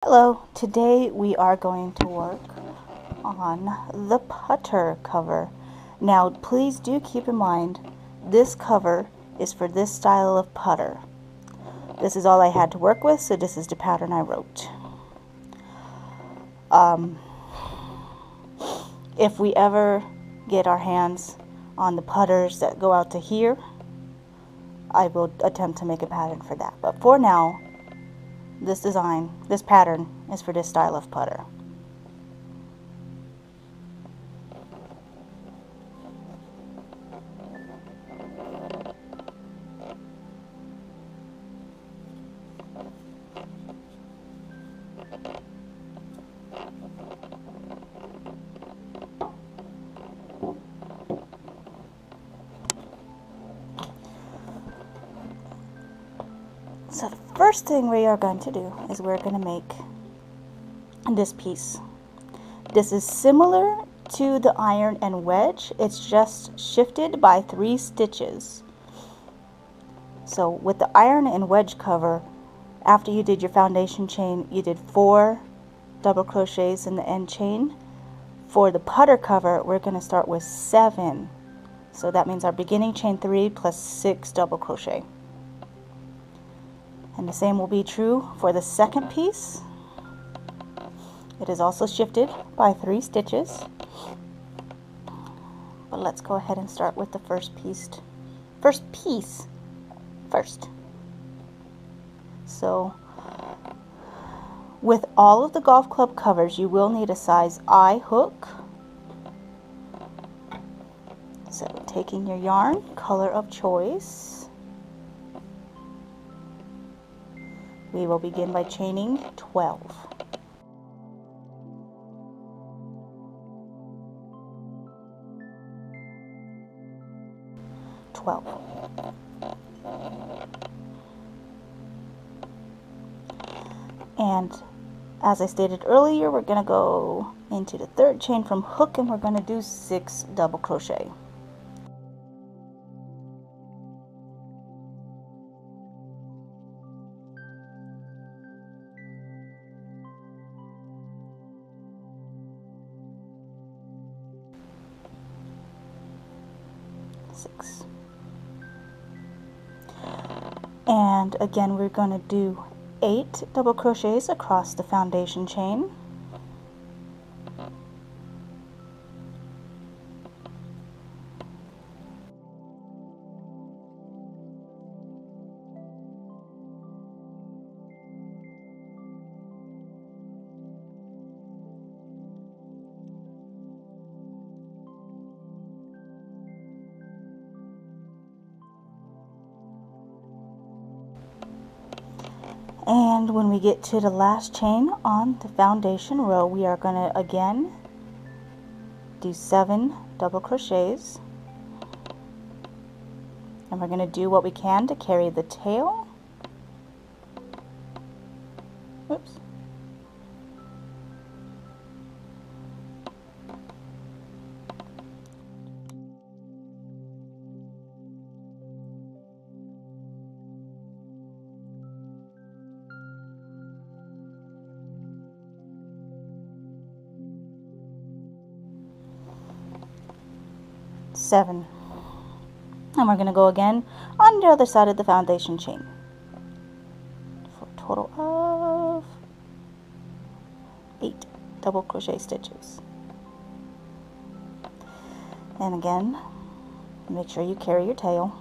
Hello, today we are going to work on the putter cover. Now please do keep in mind this cover is for this style of putter. This is all I had to work with, so this is the pattern I wrote. If we ever get our hands on the putters that go out to here, I will attempt to make a pattern for that. But for now, this pattern is for this style of putter. So the first thing we are going to do is we're going to make this piece. This is similar to the iron and wedge, it's just shifted by 3 stitches. So with the iron and wedge cover, after you did your foundation chain, you did 4 double crochets in the end chain. For the putter cover, we're going to start with 7. So that means our beginning chain 3 plus 6 double crochet. And the same will be true for the second piece. It is also shifted by 3 stitches. But let's go ahead and start with the first piece first. So with all of the golf club covers, you will need a size I hook. So taking your yarn, color of choice, we will begin by chaining 12. And as I stated earlier, we're going to go into the 3rd chain from hook and we're going to do 6 double crochet. And again, we're going to do 8 double crochets across the foundation chain. And when we get to the last chain on the foundation row, we are going to again do 7 double crochets. And we're going to do what we can to carry the tail. Oops. Seven. And we're going to go again on the other side of the foundation chain for a total of 8 double crochet stitches. And again, make sure you carry your tail.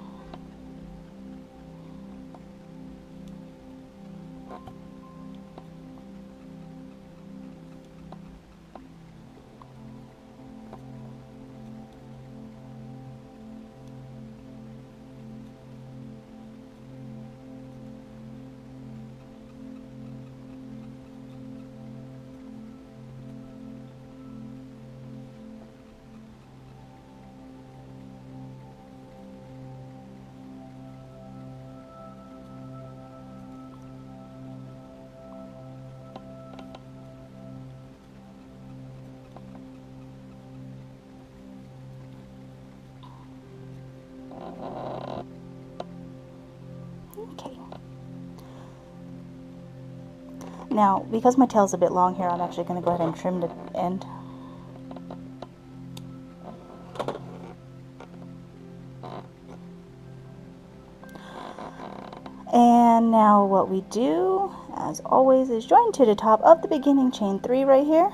Now, because my tail's a bit long here, I'm actually going to go ahead and trim the end. And now what we do, as always, is join to the top of the beginning chain 3 right here.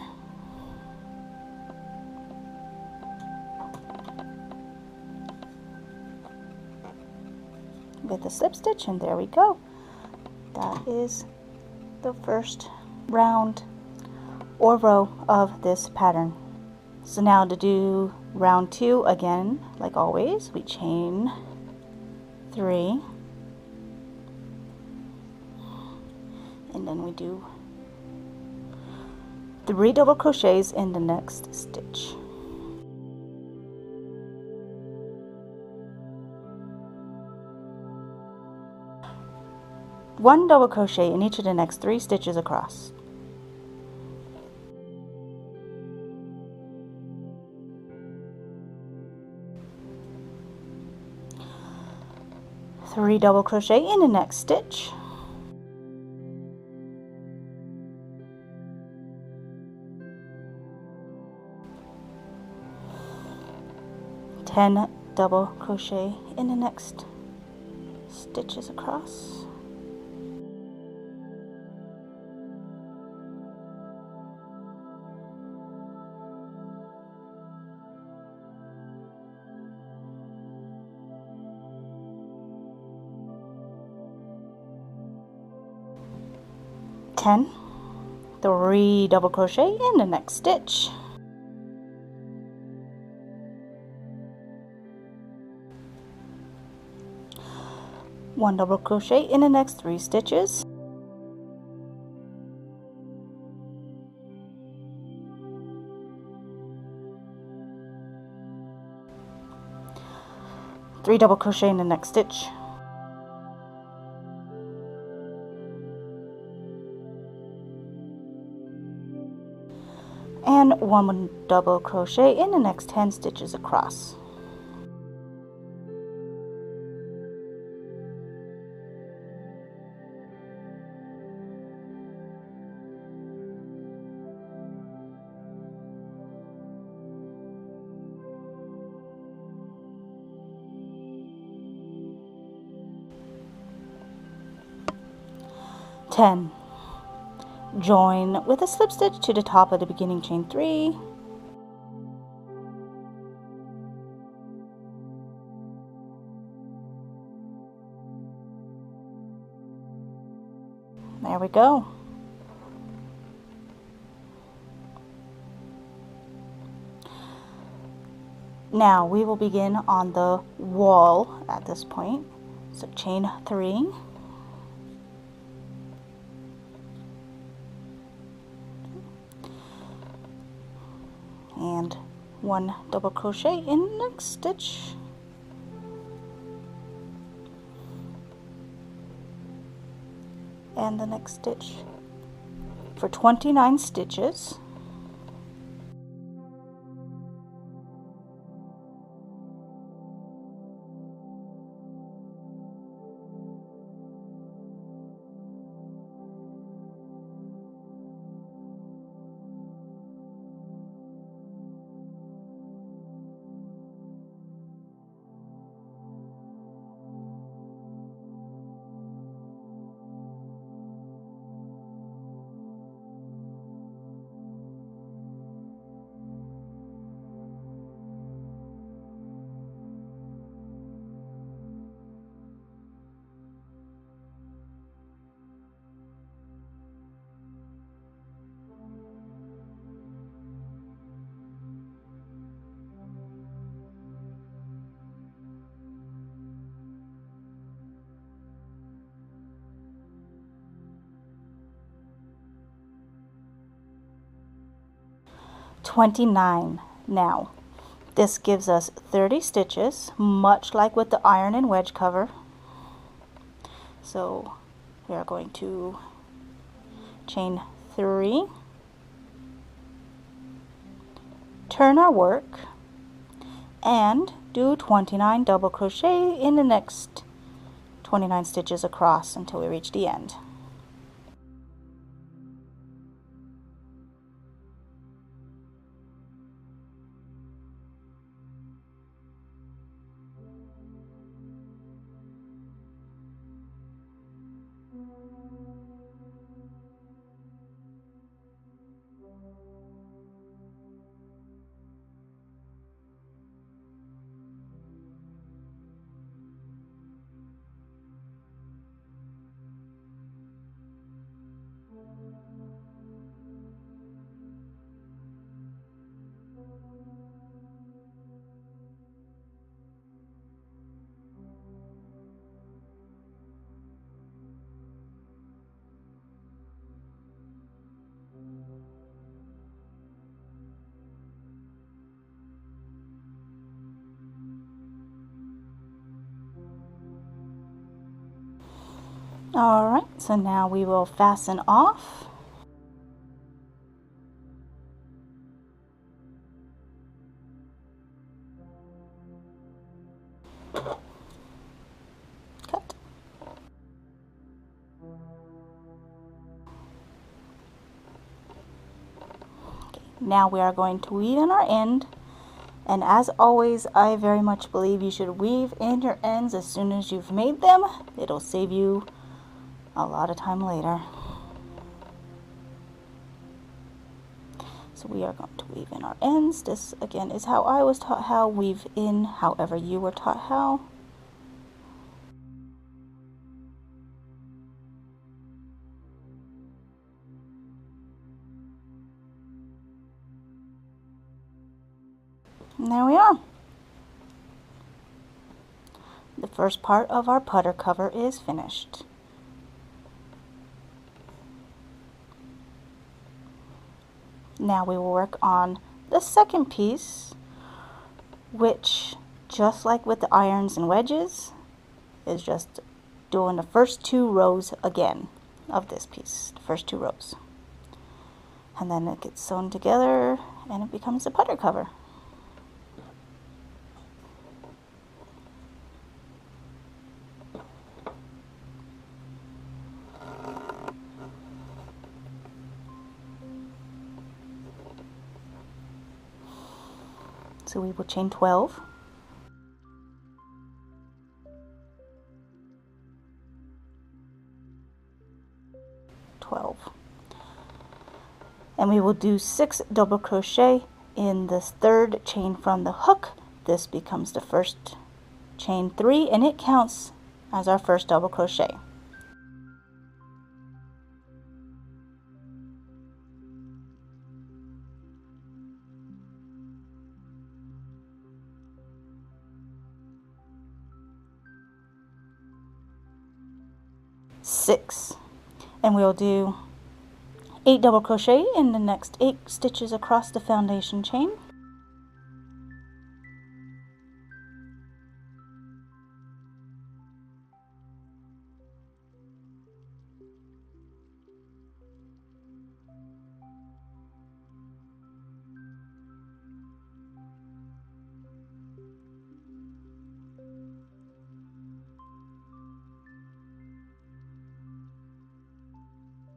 With a slip stitch, and there we go. That is the first round or row of this pattern. So now to do round 2 again, like always, we chain 3. And then we do 3 double crochets in the next stitch. One double crochet in each of the next 3 stitches across. Three double crochet in the next stitch. Ten double crochet in the next stitches across. Three double crochet in the next stitch. One double crochet in the next 3 stitches. Three double crochet in the next stitch. And one double crochet in the next 10 stitches across. Join with a slip stitch to the top of the beginning chain 3. There we go. Now we will begin on the wall at this point. So chain 3. And one double crochet in the next stitch. And the next stitch for 29 stitches. Now this gives us 30 stitches, much like with the iron and wedge cover. So we are going to chain 3, turn our work, and do 29 double crochet in the next 29 stitches across until we reach the end. Alright, so now we will fasten off. Cut. Okay, now we are going to weave in our end. And as always, I very much believe you should weave in your ends as soon as you've made them. It'll save you a lot of time later. So we are going to weave in our ends. This again is how I was taught how. Weave in however you were taught how. And there we are. The first part of our putter cover is finished. Now we will work on the second piece, which, just like with the irons and wedges, is just doing the first 2 rows again of this piece, the first 2 rows. And then it gets sewn together and it becomes a putter cover. So we will chain 12. And we will do 6 double crochet in this 3rd chain from the hook. This becomes the first chain 3 and it counts as our first double crochet. Six, and we'll do 8 double crochet in the next 8 stitches across the foundation chain.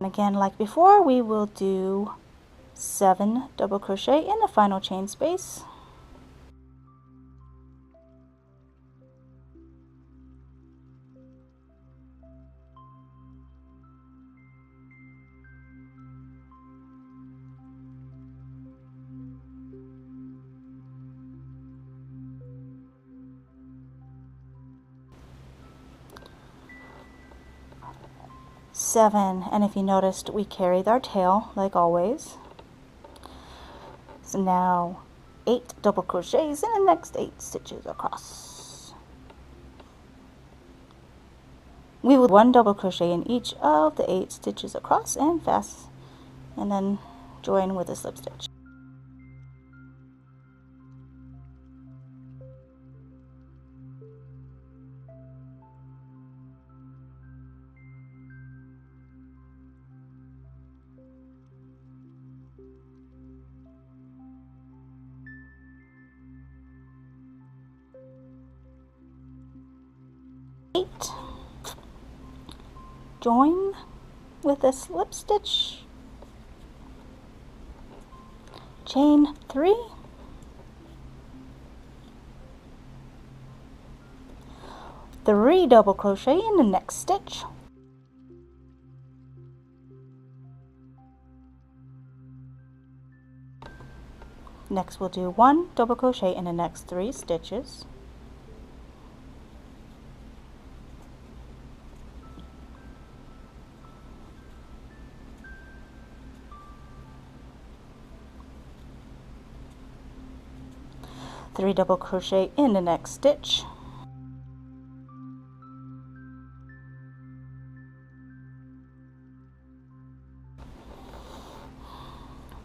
And again, like before, we will do 7 double crochet in the final chain space. Seven, and if you noticed, we carried our tail like always. So now 8 double crochets in the next 8 stitches across. We will 1 double crochet in each of the 8 stitches across and and then join with a slip stitch. Join with a slip stitch, chain 3, three double crochet in the next stitch, next we'll do 1 double crochet in the next 3 stitches, three double crochet in the next stitch,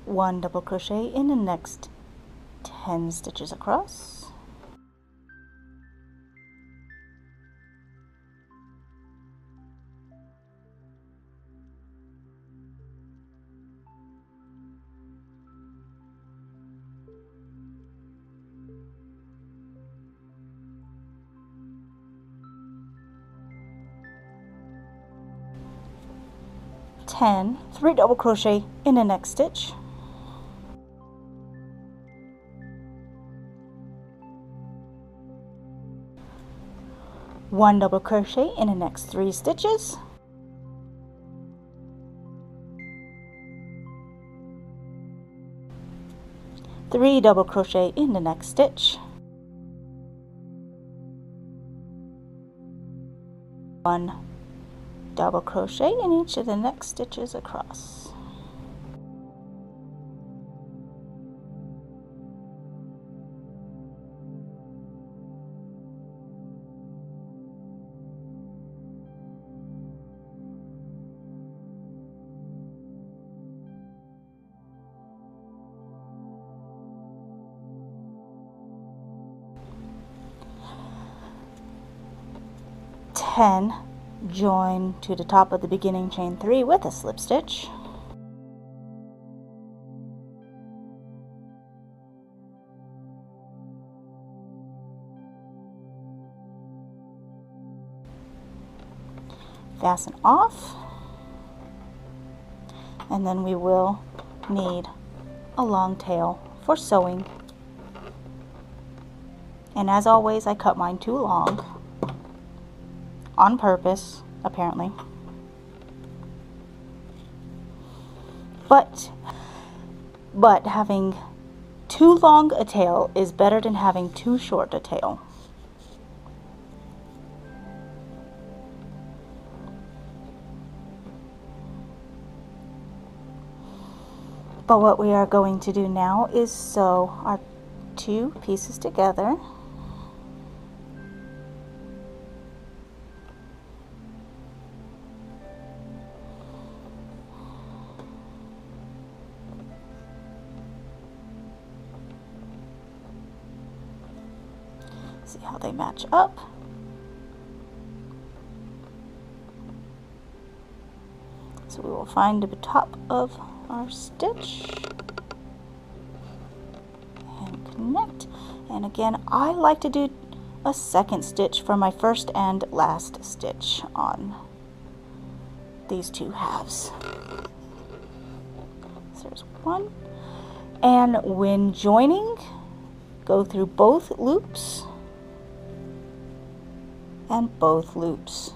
one double crochet in the next 10 stitches across, 10, 3 double crochet in the next stitch, 1 double crochet in the next 3 stitches, three double crochet in the next stitch, 1 double crochet in each of the next stitches across. Ten, join to the top of the beginning chain 3 with a slip stitch, fasten off, and then we will need a long tail for sewing. And as always, I cut mine too long on purpose, apparently. But having too long a tail is better than having too short a tail. But what we are going to do now is sew our 2 pieces together. See how they match up. So we will find the top of our stitch and connect. And again, I like to do a second stitch for my first and last stitch on these 2 halves. So there's 1. And when joining, go through both loops and both loops.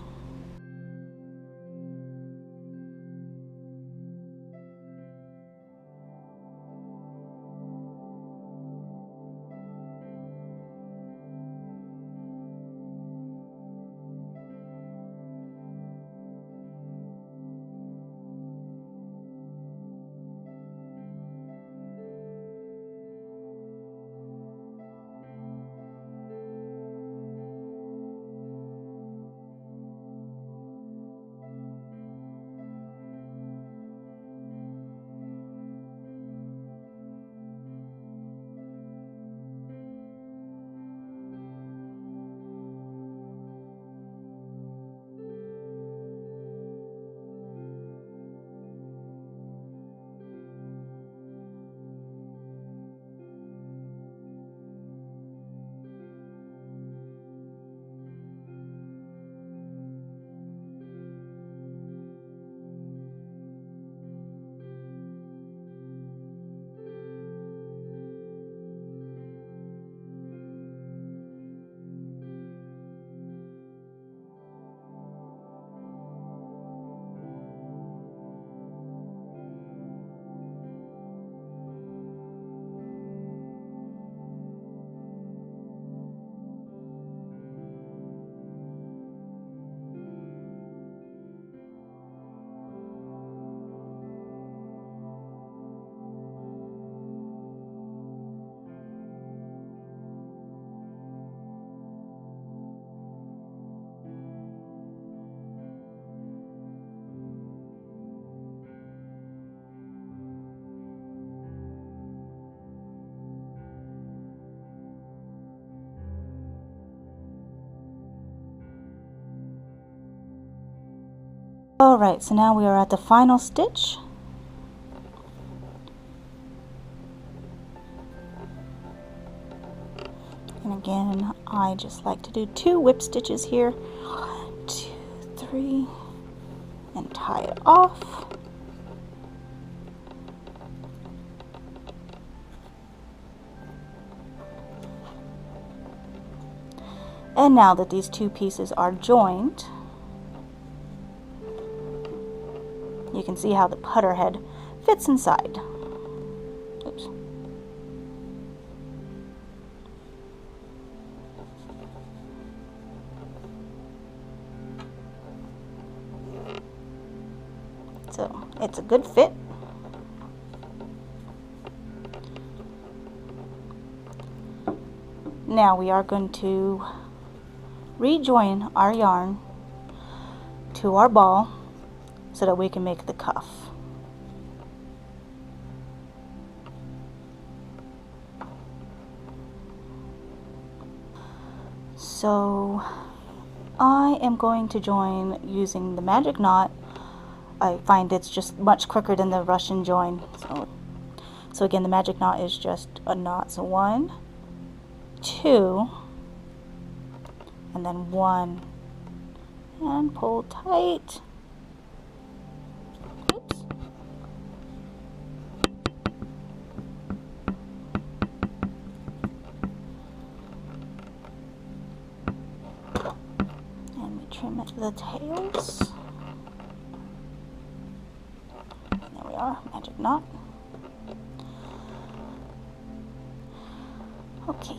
Alright, so now we are at the final stitch. And again, I just like to do 2 whip stitches here. 1, 2, 3, and tie it off. And now that these two pieces are joined, you can see how the putter head fits inside. Oops. So it's a good fit. Now we are going to rejoin our yarn to our ball so that we can make the cuff. So I am going to join using the magic knot. I find it's just much quicker than the Russian join. So again, the magic knot is just a knot. So 1, 2, and then 1, and pull tight. Oops. And we trim it to the tails. There we are, magic knot. Okay.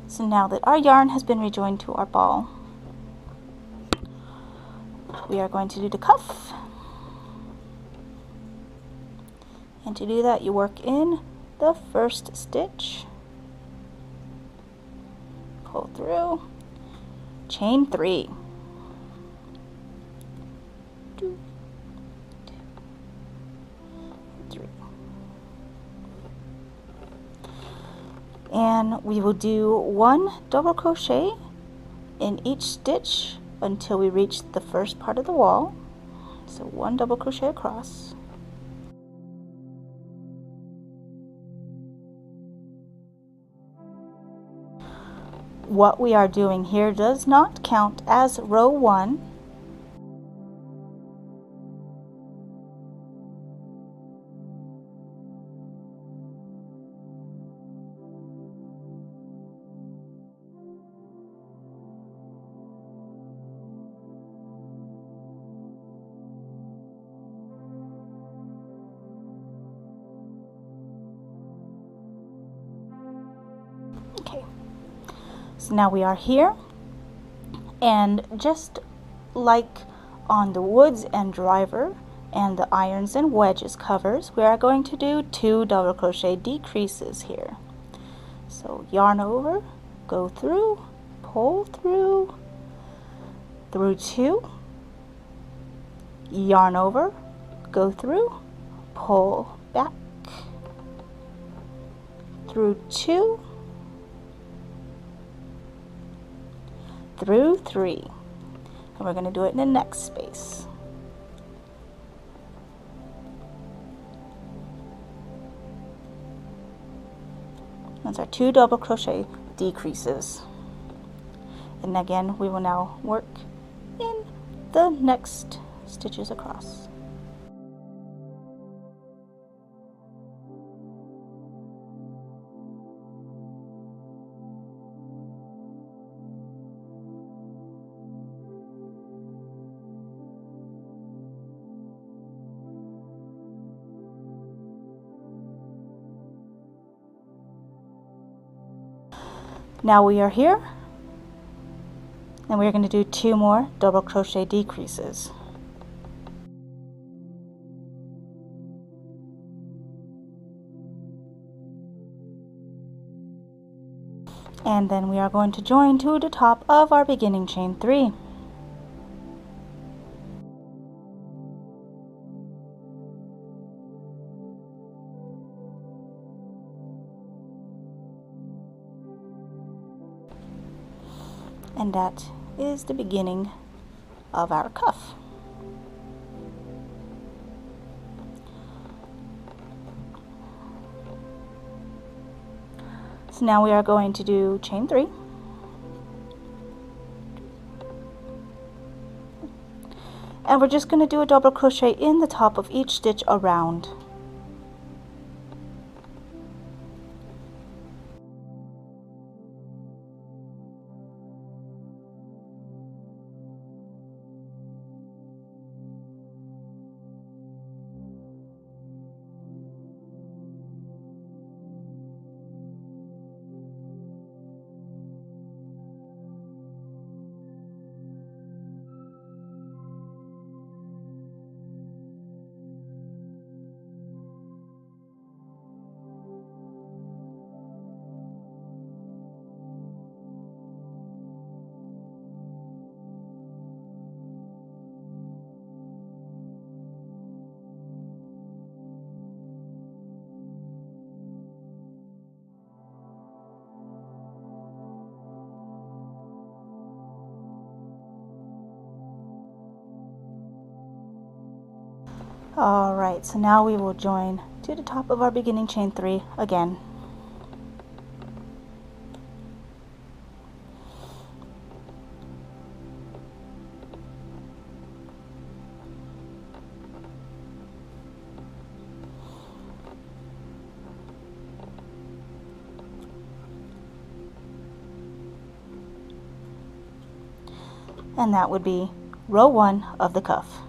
So now that our yarn has been rejoined to our ball, we are going to do the cuff. And to do that, you work in the first stitch, pull through, chain 3. 2, 3. And we will do 1 double crochet in each stitch until we reach the first part of the wall. So 1 double crochet across. What we are doing here does not count as row 1. Okay, so now we are here, and just like on the woods and driver and the irons and wedges covers, we are going to do 2 double crochet decreases here. So yarn over, go through, pull through, through 2, yarn over, go through, pull back, through 2, through 3, and we're going to do it in the next space. That's our 2 double crochet decreases. And again, we will now work in the next stitches across. Now we are here, and we're going to do 2 more double crochet decreases. And then we are going to join to the top of our beginning chain 3. And that is the beginning of our cuff. So now we are going to do chain 3. And we're just going to do a double crochet in the top of each stitch around. Alright, so now we will join to the top of our beginning chain 3 again. And that would be row 1 of the cuff.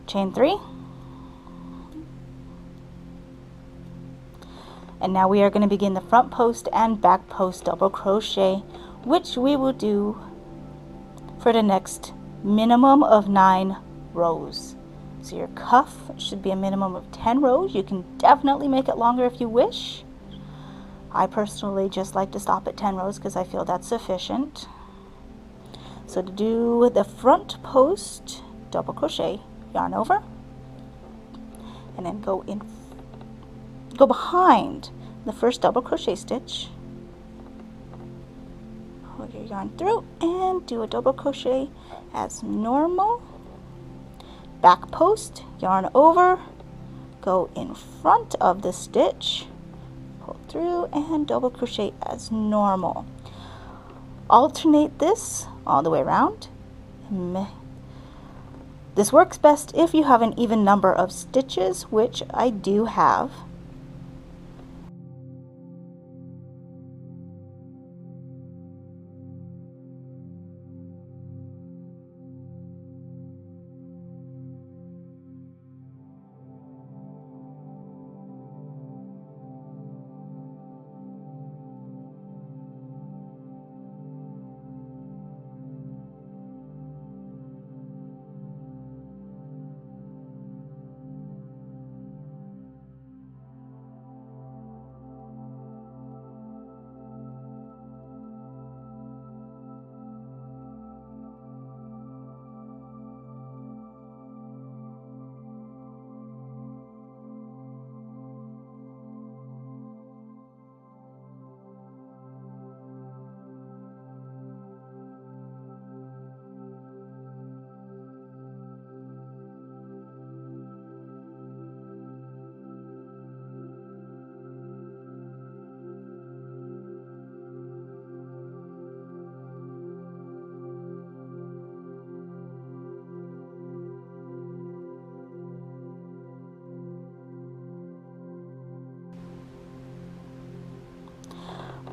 Chain 3, and now we are going to begin the front post and back post double crochet, which we will do for the next minimum of 9 rows. So your cuff should be a minimum of 10 rows. You can definitely make it longer if you wish. I personally just like to stop at 10 rows because I feel that's sufficient. So to do the front post double crochet, yarn over, and then go behind the first double crochet stitch, pull your yarn through and do a double crochet as normal. Back post, yarn over, go in front of the stitch, pull through and double crochet as normal. Alternate this all the way around. This works best if you have an even number of stitches, which I do have.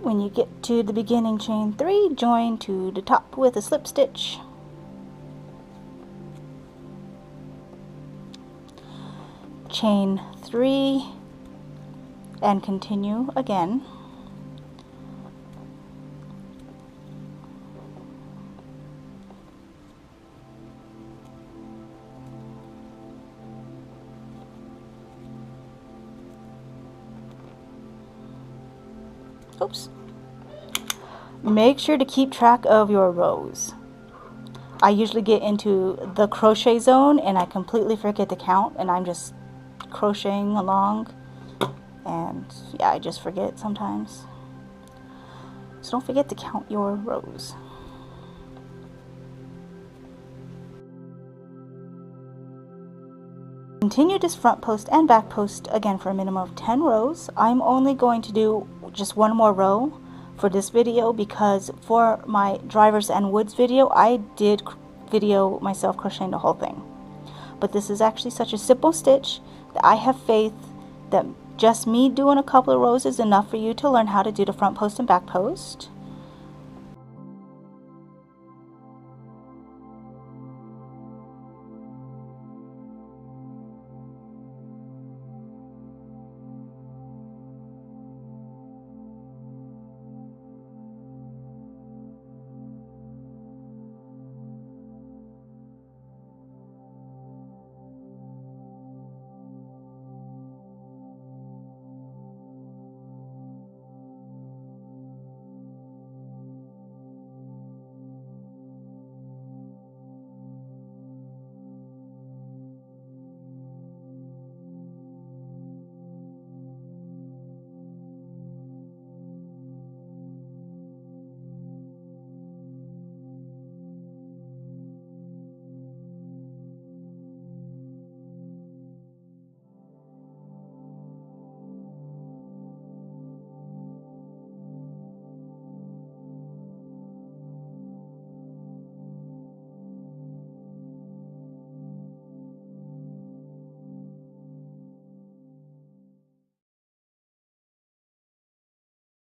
When you get to the beginning chain 3, join to the top with a slip stitch. Chain 3 and continue again. Oops. Make sure to keep track of your rows. I usually get into the crochet zone and I completely forget to count, and I'm just crocheting along, and yeah, I just forget sometimes. So don't forget to count your rows. Continue this front post and back post again for a minimum of 10 rows. I'm only going to do just one more row for this video because for my drivers and woods video I did video myself crocheting the whole thing. But this is actually such a simple stitch that I have faith that just me doing a couple of rows is enough for you to learn how to do the front post and back post.